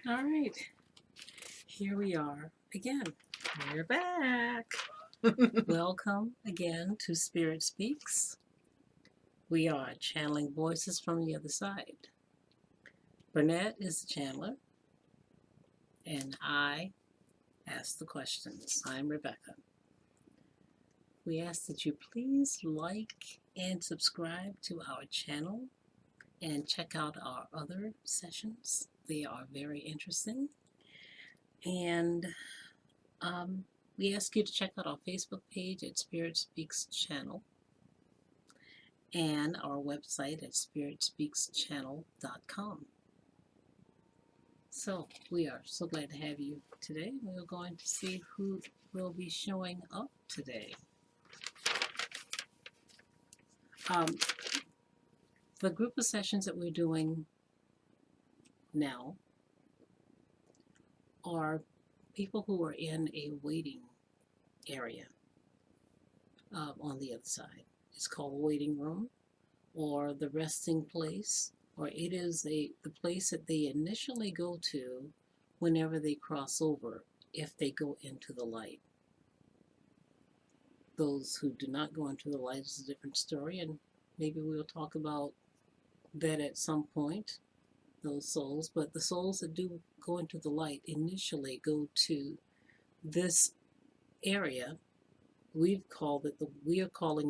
All right, here we are again. We're back. Welcome again to Spirit Speaks. We are channeling voices from the other side. Burnett is the channeler, and I ask the questions. I'm Rebecca. We ask that you please like and subscribe to our channel and check out our other sessions. They are very interesting. And we ask you to check out our Facebook page at Spirit Speaks Channel and our website at spiritspeakschannel.com. So we are so glad to have you today. We're going to see who will be showing up today. The group of sessions that we're doing now are people who are in a waiting area on the other side. It's called a waiting room or the resting place, or it is the place that they initially go to whenever they cross over, if they go into the light. Those who do not go into the light is a different story, and maybe we'll talk about that at some point, those souls. But the souls that do go into the light initially go to this area. We are calling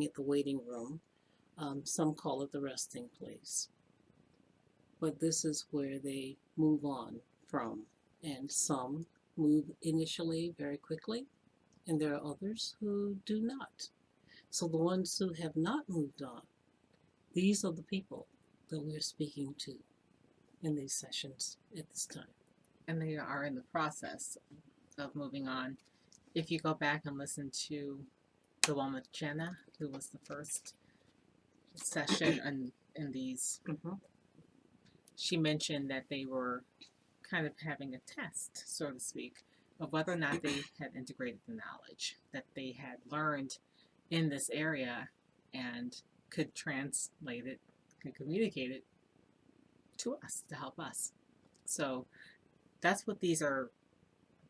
it the waiting room. Some call it the resting place. But this is where they move on from. And some move initially very quickly, and there are others who do not. So the ones who have not moved on, these are the people that we're speaking to in these sessions at this time. And they are in the process of moving on. If you go back and listen to the one with Jenna, who was the first session in these, she mentioned that they were kind of having a test, so to speak, of whether or not they had integrated the knowledge that they had learned in this area and could translate it, could communicate it to us to help us. So that's what these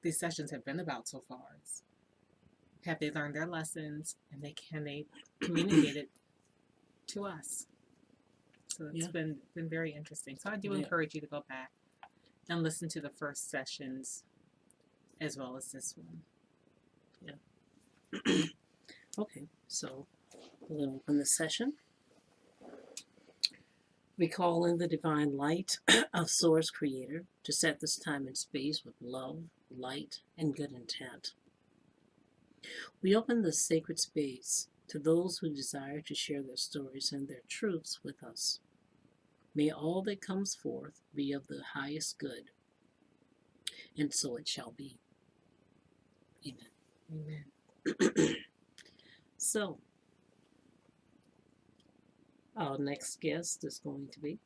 sessions have been about so far. Have they learned their lessons, and can they communicate it to us? So it's been very interesting. So I do encourage you to go back and listen to the first sessions as well as this one. Okay, so we're going to open the session. We call in the divine light of Source Creator to set this time and space with love, light, and good intent. We open this sacred space to those who desire to share their stories and their truths with us. May all that comes forth be of the highest good, and so it shall be. Amen. Amen. So, our next guest is going to be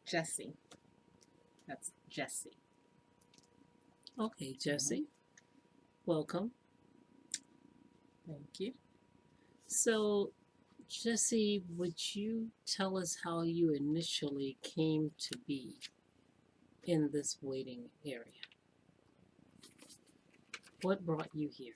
Jessie. That's Jessie. Okay, Jessie. Welcome. Thank you. So, Jessie, would you tell us how you initially came to be in this waiting area? What brought you here?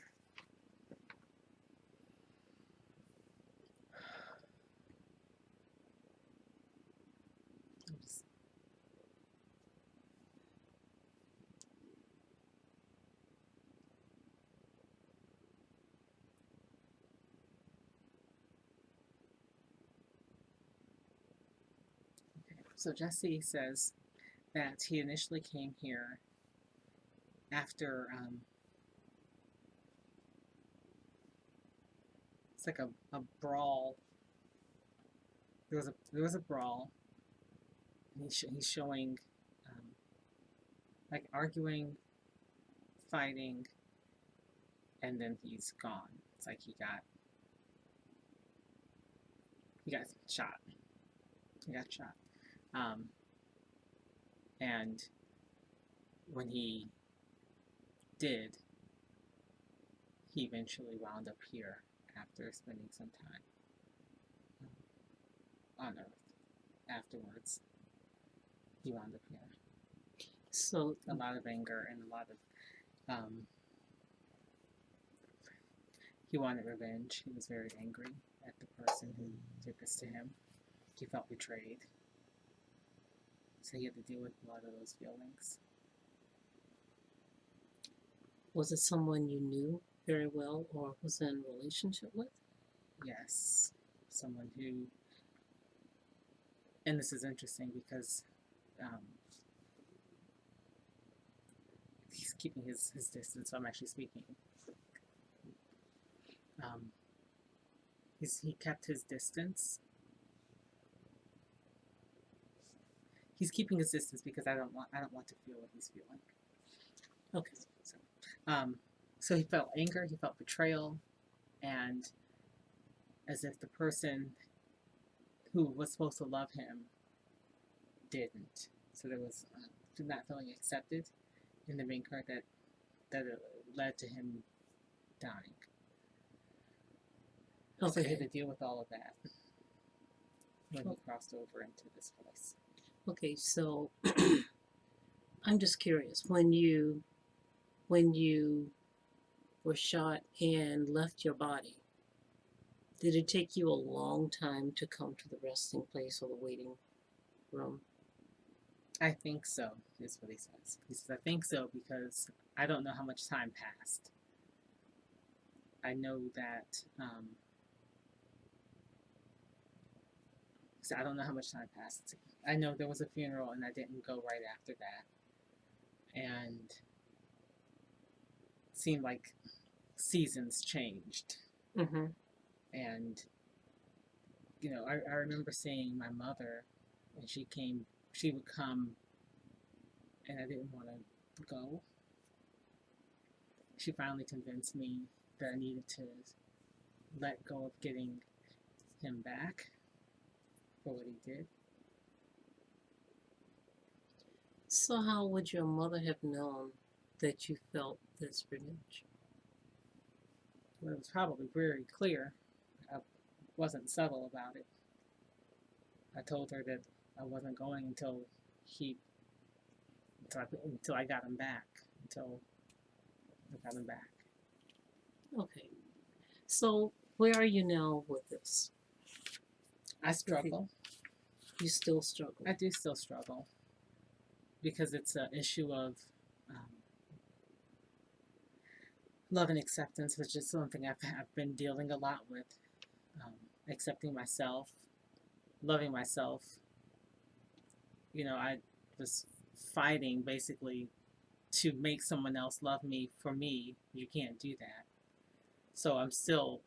So Jessie says that he initially came here after it's like a brawl. There was a brawl. And he's showing like arguing, fighting, and then he's gone. It's like he got shot. He got shot. And when he did, he eventually wound up here after spending some time on Earth. Afterwards, he wound up here. So, a lot of anger and a lot of he wanted revenge. He was very angry at the person who did this to him. He felt betrayed. So he had to deal with a lot of those feelings. was it someone you knew very well or was in a relationship with? Yes. Someone who, and this is interesting because he's keeping his distance, so I'm actually speaking. He kept his distance. He's keeping his distance because I don't want to feel what he's feeling. Okay. So he felt anger, he felt betrayal, and as if the person who was supposed to love him didn't. So there was not feeling accepted, and then being hurt that it led to him dying. Okay. So he had to deal with all of that when he crossed over into this place. Okay, so I'm just curious. When you were shot and left your body, did it take you a long time to come to the resting place or the waiting room? I think so, is what he says. He says, I think so because I don't know how much time passed. I know that, so I don't know how much time passed. I know there was a funeral and I didn't go right after that. And it seemed like seasons changed. Mm-hmm. And, I remember seeing my mother and she would come and I didn't want to go. She finally convinced me that I needed to let go of getting him back for what he did. So how would your mother have known that you felt this revenge? Well, it was probably very clear. I wasn't subtle about it. I told her that I wasn't going until I got him back. Until I got him back. Okay. So where are you now with this? I struggle. You still struggle? I do still struggle because it's an issue of love and acceptance, which is something I've been dealing a lot with. Accepting myself, loving myself. I was fighting basically to make someone else love me for me. You can't do that. So I'm still,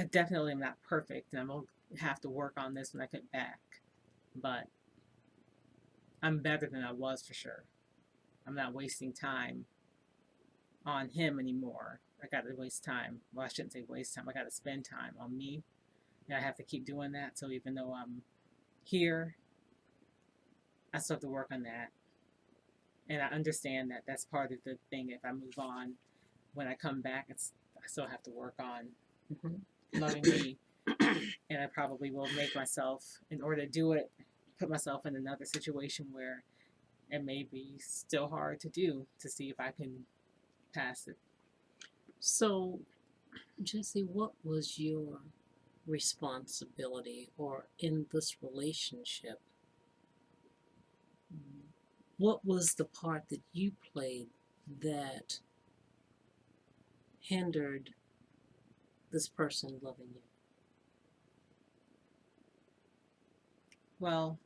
definitely I'm not perfect, and I'm going to have to work on this when I get back. But I'm better than I was for sure. I'm not wasting time on him anymore. I got to waste time. Well, I shouldn't say waste time. I got to spend time on me. And I have to keep doing that. So even though I'm here, I still have to work on that. And I understand that that's part of the thing. If I move on, when I come back, I still have to work on loving me. And I probably will make myself, in order to do it, put myself in another situation where it may be still hard to do, to see if I can pass it. So, Jessie, what was your responsibility, or in this relationship, what was the part that you played that hindered this person loving you? Well,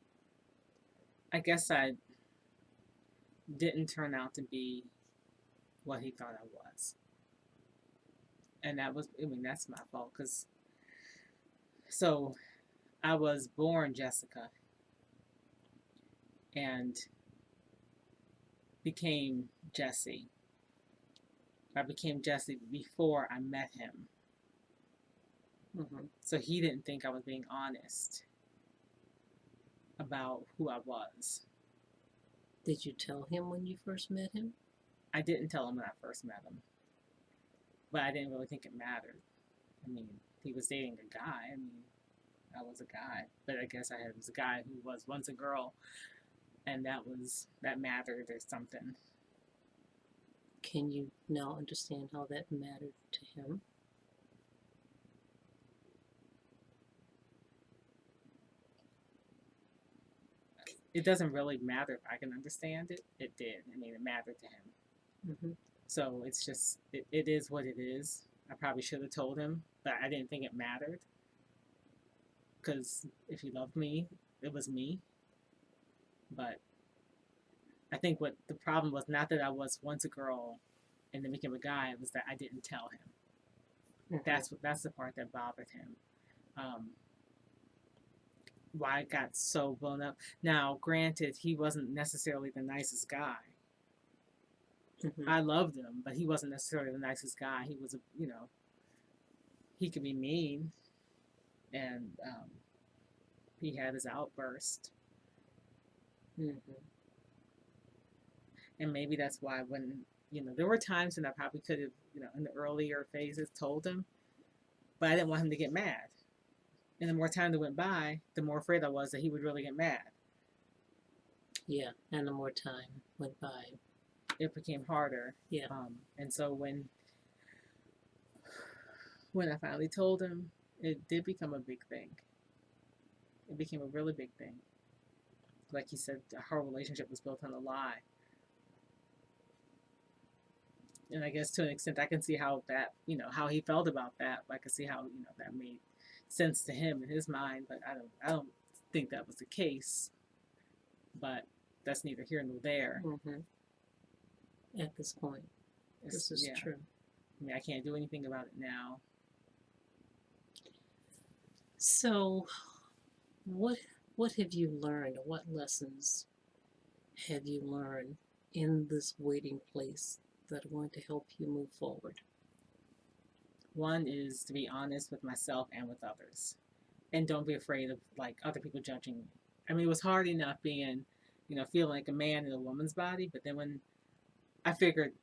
I guess I didn't turn out to be what he thought I was. And that's my fault, because, so, I was born Jessica and became Jessie. I became Jessie before I met him. So he didn't think I was being honest about who I was. Did you tell him when you first met him? I didn't tell him when I first met him. But I didn't really think it mattered. I mean, he was dating a guy. I was a guy. But I guess I was a guy who was once a girl. and that mattered or something. Can you now understand how that mattered to him? It doesn't really matter if I can understand it. It did. I mean, it mattered to him. Mm-hmm. So it's just, it is what it is. I probably should have told him, but I didn't think it mattered. Because if he loved me, it was me. But I think what the problem was, not that I was once a girl and then became a guy, it was that I didn't tell him. Mm-hmm. That's the part that bothered him. Why I got so blown up. Now, granted, he wasn't necessarily the nicest guy. Mm-hmm. I loved him, but he wasn't necessarily the nicest guy. He was he could be mean, and he had his outburst. Mm-hmm. And maybe that's why when, there were times when I probably could have, in the earlier phases told him, but I didn't want him to get mad. And the more time that went by, the more afraid I was that he would really get mad. Yeah, and the more time went by, it became harder. Yeah. And so when I finally told him, it did become a big thing. It became a really big thing. Like he said, our relationship was built on a lie. And I guess to an extent, I can see how that, how he felt about that. I can see how, that made sense to him in his mind. But I don't think that was the case. But that's neither here nor there. Mm-hmm. At this point, this is true. I mean, I can't do anything about it now. So, what have you learned? What lessons have you learned in this waiting place that are going to help you move forward? One is to be honest with myself and with others, and don't be afraid of other people judging me. I mean, it was hard enough being, feeling like a man in a woman's body, but then when I figured,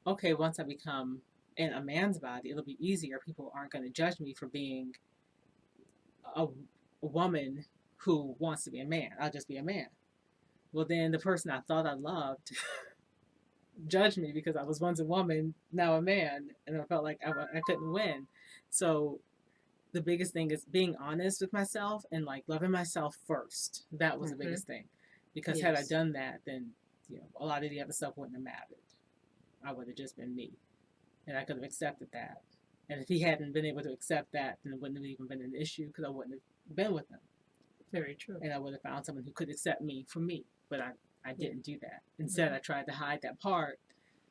okay, once I become in a man's body, it'll be easier. People aren't going to judge me for being a woman who wants to be a man. I'll just be a man. Well, then the person I thought I loved judged me because I was once a woman, now a man, and I felt like I couldn't win. So the biggest thing is being honest with myself and loving myself first. That was the biggest thing, because had I done that, then a lot of the other stuff wouldn't have mattered. I would have just been me, and I could have accepted that. And if he hadn't been able to accept that, then it wouldn't have even been an issue because I wouldn't have been with him. Very true. And I would have found someone who could accept me for me, but I didn't do that. Instead, I tried to hide that part,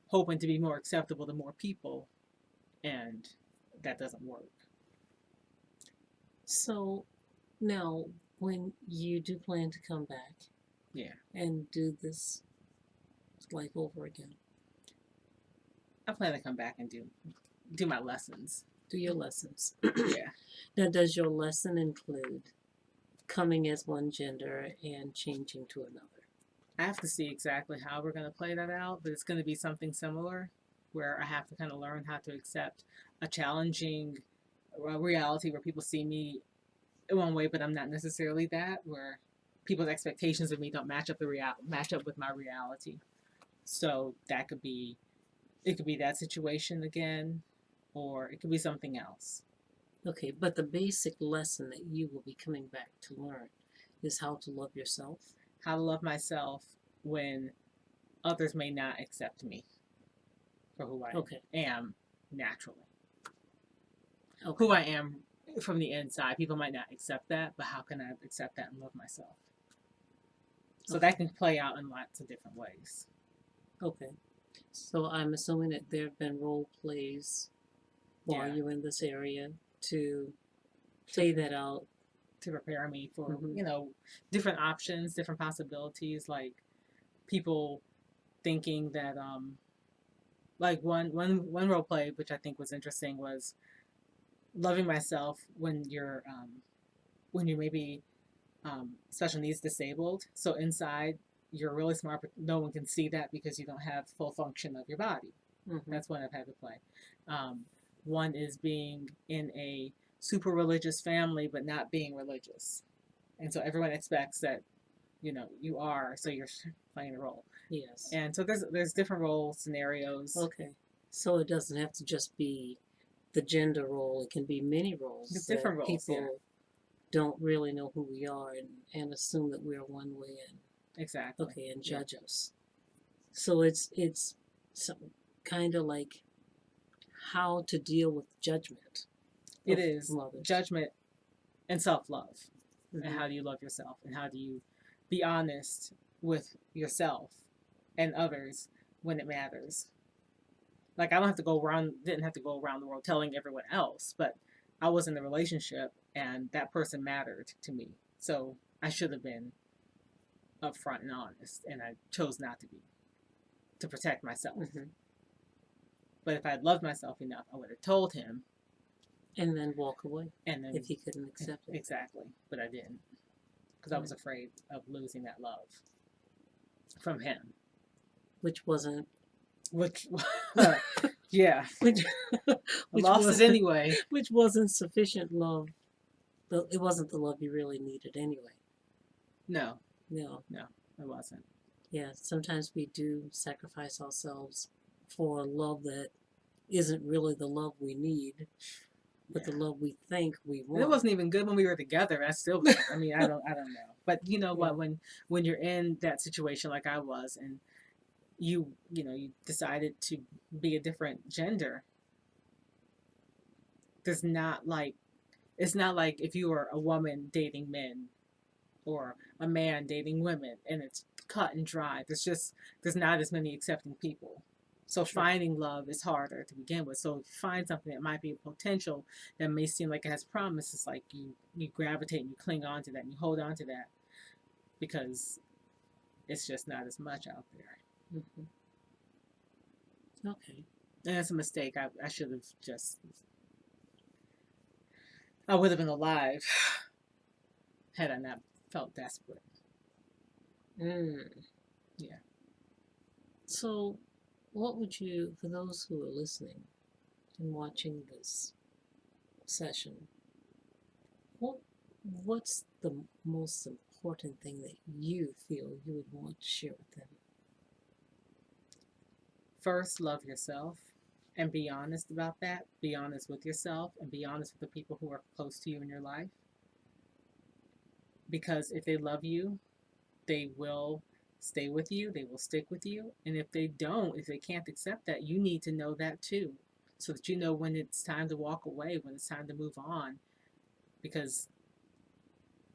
hoping to be more acceptable to more people, and that doesn't work. So now, when you do plan to come back, and do this life over again, I plan to come back and do my lessons. Do your lessons. Yeah. Now, does your lesson include coming as one gender and changing to another? I have to see exactly how we're going to play that out, but it's going to be something similar where I have to kind of learn how to accept a challenging reality where people see me in one way, but I'm not necessarily that, where people's expectations of me don't match up with my reality. So it could be that situation again, or it could be something else. Okay, but the basic lesson that you will be coming back to learn is how to love yourself. How to love myself when others may not accept me for who I am naturally. Okay. Who I am from the inside. People might not accept that, but how can I accept that and love myself? So that can play out in lots of different ways. Okay. So I'm assuming that there have been role plays while you're in this area to play that out. To prepare me for, different options, different possibilities, like people thinking that, one role play, which I think was interesting, was loving myself when you're maybe special needs disabled. So inside, you're really smart, but no one can see that because you don't have full function of your body. That's one I've had to play. One is being in a super religious family, but not being religious. And so everyone expects that you are, so you're playing a role. Yes. And so there's different role scenarios. Okay. So it doesn't have to just be the gender role. It can be many roles There's that different roles, people yeah. don't really know who we are and assume that we're one way and Exactly. and Yeah. judge us. So it's kind of like how to deal with judgment. It of is others. judgment and self-love. Mhm. And how do you love yourself, and how do you be honest with yourself and others when it matters. Like, I didn't have to go around the world telling everyone else, but I was in a relationship and that person mattered to me, so I should have been upfront and honest, and I chose not to be, to protect myself. Mhm. But if I had loved myself enough, I would have told him, And then walk away and then if he couldn't accept it. exactly, but I didn't, because I was afraid of losing that love from him. Which wasn't. Which, yeah, Which, I lost it anyway. Which wasn't sufficient love. It wasn't the love you really needed anyway. No, No. it wasn't. Yeah, sometimes we do sacrifice ourselves for love that isn't really the love we need, but the love we think we want. It wasn't even good when we were together. I still, I mean, I don't know. But you know what? When you're in that situation like I was, and you decided to be a different gender, it's not like if you were a woman dating men or a man dating women, and it's cut and dry. There's not as many accepting people. So finding love is harder to begin with. So if you find something that might be a potential that may seem like it has promise, it's like you gravitate and you cling on to that and you hold on to that because it's just not as much out there. Mm-hmm. Okay. And that's a mistake. I should have just, I would have been alive had I not felt desperate. Yeah. So what would you, for those who are listening and watching this session, what's the most important thing that you feel you would want to share with them? First, love yourself and be honest about that. Be honest with yourself and be honest with the people who are close to you in your life. Because if they love you, they will stay with you, they will stick with you. And if they don't, if they can't accept that, you need to know that too. So that you know when it's time to walk away, when it's time to move on. Because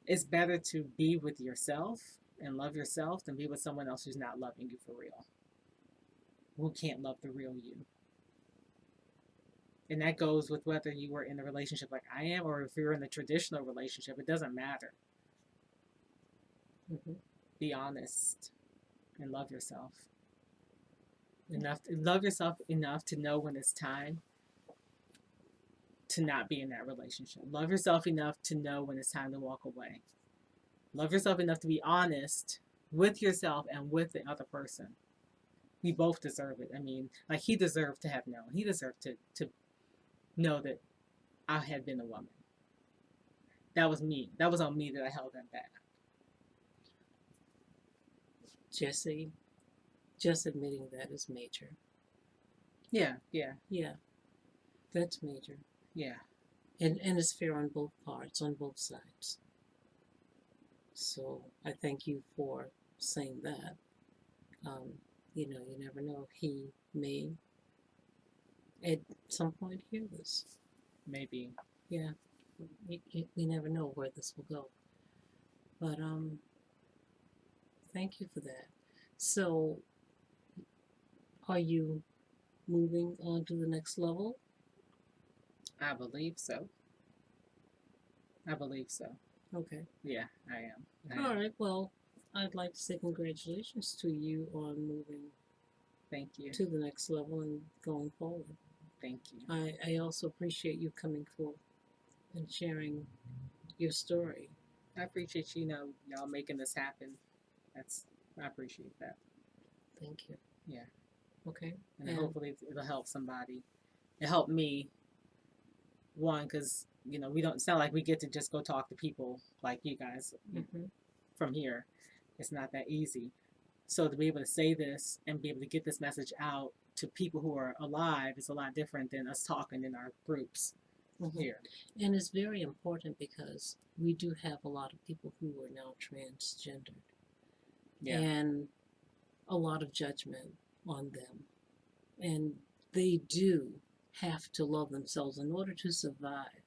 it's better to be with yourself and love yourself than be with someone else who's not loving you for real. Who can't love the real you. And that goes with whether you were in a relationship like I am or if you're in a traditional relationship. It doesn't matter. Mm-hmm. Be honest and love yourself. Love yourself enough to know when it's time to not be in that relationship. Love yourself enough to know when it's time to walk away. Love yourself enough to be honest with yourself and with the other person. We both deserve it. I mean, like, he deserved to have known. He deserved to know that I had been a woman. That was me. That was on me that I held him back. Jessie, just admitting that is major. Yeah. That's major. Yeah. And it's fair on both parts, on both sides. So I thank you for saying that. You never know. He may at some point hear this. Maybe. Yeah. We never know where this will go. But thank you for that. So are you moving on to the next level? I believe so. Okay. Yeah, I am. All right. Well, I'd like to say congratulations to you on moving Thank you. to the next level and going forward. Thank you. I also appreciate you coming forward and sharing your story. I appreciate y'all making this happen. I appreciate that. Thank you. Yeah. Okay. And hopefully it'll help somebody. It helped me. One, because we don't sound like we get to just go talk to people like you guys from here. It's not that easy. So to be able to say this and be able to get this message out to people who are alive is a lot different than us talking in our groups here. And it's very important because we do have a lot of people who are now transgendered Yeah. and a lot of judgment on them. And they do have to love themselves in order to survive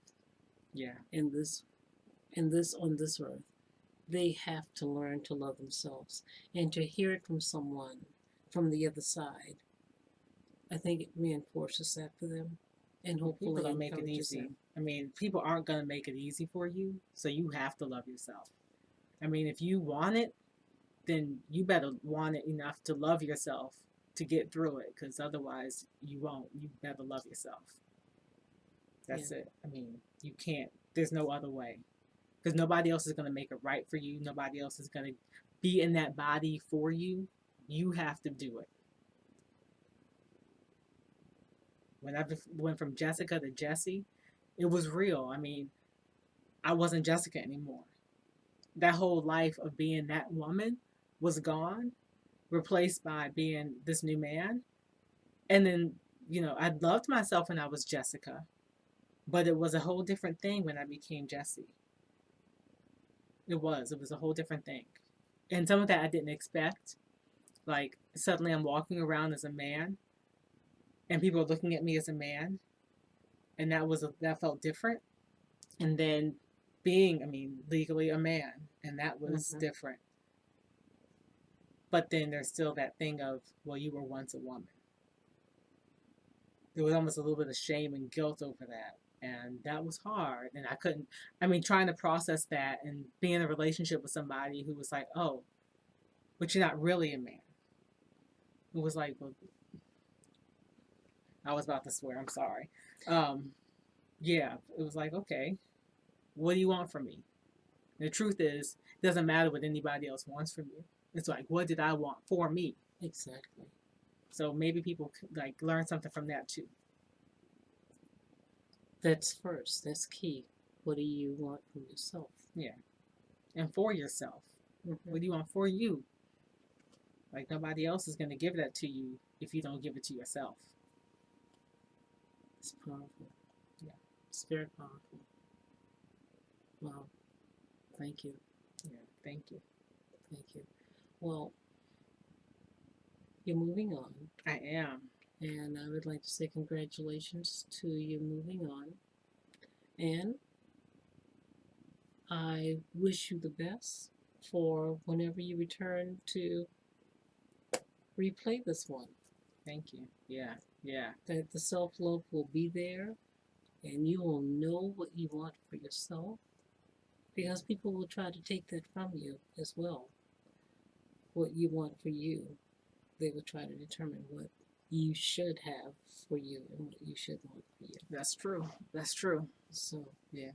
Yeah. in this on this earth. They have to learn to love themselves, and to hear it from someone from the other side, I think it reinforces that for them, and hopefully People don't make it encourages easy. them. I mean, people aren't going to make it easy for you, so you have to love yourself. I mean, if you want it, then you better want it enough to love yourself to get through it, because otherwise you won't. You better love yourself. That's it. I mean, you can't. There's no other way, because nobody else is going to make it right for you. Nobody else is going to be in that body for you. You have to do it. When I went from Jessica to Jessie, it was real. I mean, I wasn't Jessica anymore. That whole life of being that woman was gone, replaced by being this new man. And then, I loved myself when I was Jessica, but it was a whole different thing when I became Jessie. It was a whole different thing. And some of that I didn't expect. Like, suddenly I'm walking around as a man, and people are looking at me as a man, and that felt different. And then being, legally a man, and that was different. But then there's still that thing of, well, you were once a woman. There was almost a little bit of shame and guilt over that. And that was hard. And trying to process that and be in a relationship with somebody who was like, oh, but you're not really a man. It was like, well, I was about to swear, I'm sorry. Yeah, it was like, okay, what do you want from me? And the truth is, it doesn't matter what anybody else wants from you. It's like, what did I want for me? Exactly. So maybe people learn something from that too. That's first. That's key. What do you want from yourself? Yeah. And for yourself. What do you want for you? Like, nobody else is going to give that to you if you don't give it to yourself. It's powerful. Yeah. It's very powerful. Wow. Thank you. Yeah, thank you. Thank you. Well, you're moving on. I am. And I would like to say congratulations to you moving on. And I wish you the best for whenever you return to replay this one. Thank you. Yeah, yeah. That the self-love will be there and you will know what you want for yourself, because people will try to take that from you as well. What you want for you, they will try to determine what you should have for you and what you should want for you. That's true. That's true. So, yeah.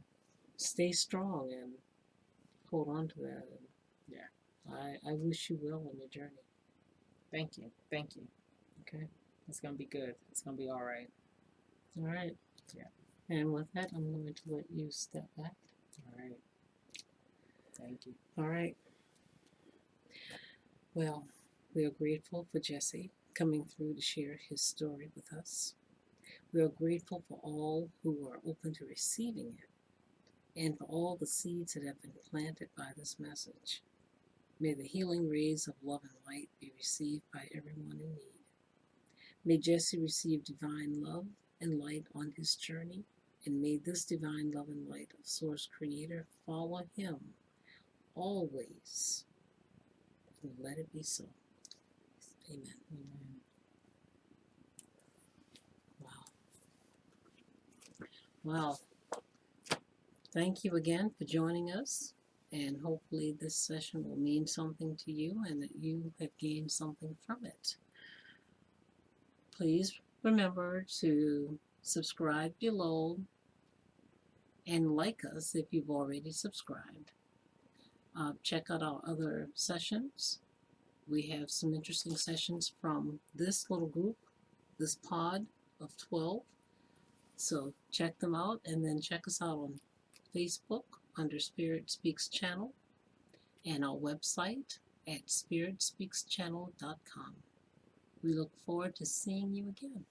Stay strong and hold on to that. And yeah. I wish you well on your journey. Thank you. Thank you. Okay. It's going to be good. It's going to be all right. All right. Yeah. And with that, I'm going to let you step back. All right. Thank you. All right. Well, we are grateful for Jessie coming through to share his story with us. We are grateful for all who are open to receiving it and for all the seeds that have been planted by this message. May the healing rays of love and light be received by everyone in need. May Jessie receive divine love and light on his journey, and may this divine love and light of Source Creator follow him always. And let it be so. Amen. Amen. Wow. Well, thank you again for joining us, and hopefully this session will mean something to you and that you have gained something from it. Please remember to subscribe below and like us if you've already subscribed. Check out our other sessions. We have some interesting sessions from this little group, this pod of 12. So check them out, and then check us out on Facebook under Spirit Speaks channel and our website at spiritspeakschannel.com. We look forward to seeing you again.